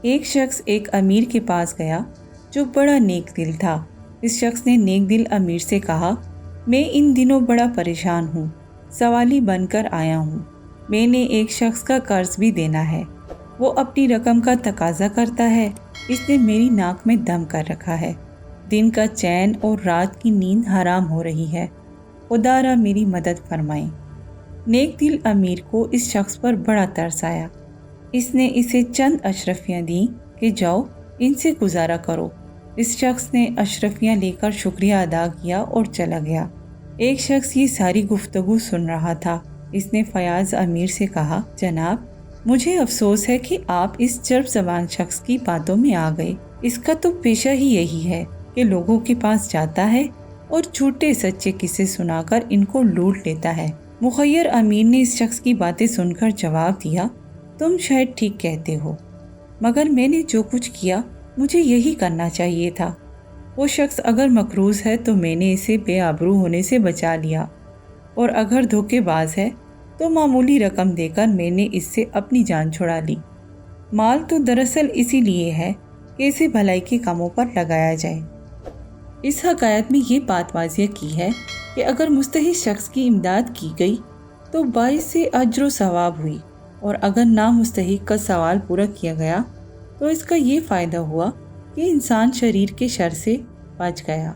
ایک شخص ایک امیر کے پاس گیا جو بڑا نیک دل تھا۔ اس شخص نے نیک دل امیر سے کہا، میں ان دنوں بڑا پریشان ہوں، سوالی بن کر آیا ہوں۔ میں نے ایک شخص کا قرض بھی دینا ہے، وہ اپنی رقم کا تقاضا کرتا ہے، اس نے میری ناک میں دم کر رکھا ہے، دن کا چین اور رات کی نیند حرام ہو رہی ہے، خدا را میری مدد فرمائیں۔ نیک دل امیر کو اس شخص پر بڑا ترس آیا۔ اس نے اسے چند اشرفیاں دیں کہ جاؤ ان سے گزارا کرو۔ اس شخص نے اشرفیاں لے کر شکریہ ادا کیا اور چلا گیا۔ ایک شخص یہ ساری گفتگو سن رہا تھا۔ اس نے فیاض امیر سے کہا، جناب مجھے افسوس ہے کہ آپ اس چرب زبان شخص کی باتوں میں آ گئے۔ اس کا تو پیشہ ہی یہی ہے کہ لوگوں کے پاس جاتا ہے اور جھوٹے سچے قصے سنا کر ان کو لوٹ لیتا ہے۔ مخیر امیر نے اس شخص کی باتیں سن کر جواب دیا، تم شاید ٹھیک کہتے ہو، مگر میں نے جو کچھ کیا مجھے یہی کرنا چاہیے تھا۔ وہ شخص اگر مقروض ہے تو میں نے اسے بے آبرو ہونے سے بچا لیا، اور اگر دھوکے باز ہے تو معمولی رقم دے کر میں نے اس سے اپنی جان چھڑا لی۔ مال تو دراصل اسی لیے ہے کہ اسے بھلائی کے کاموں پر لگایا جائے۔ اس حکایت میں یہ بات واضح کی ہے کہ اگر مستحق شخص کی امداد کی گئی تو باعث سے اجر و ثواب ہوئی، اور اگر نامستحق کا سوال پورا کیا گیا تو اس کا یہ فائدہ ہوا کہ انسان شریر کے شر سے بچ گیا۔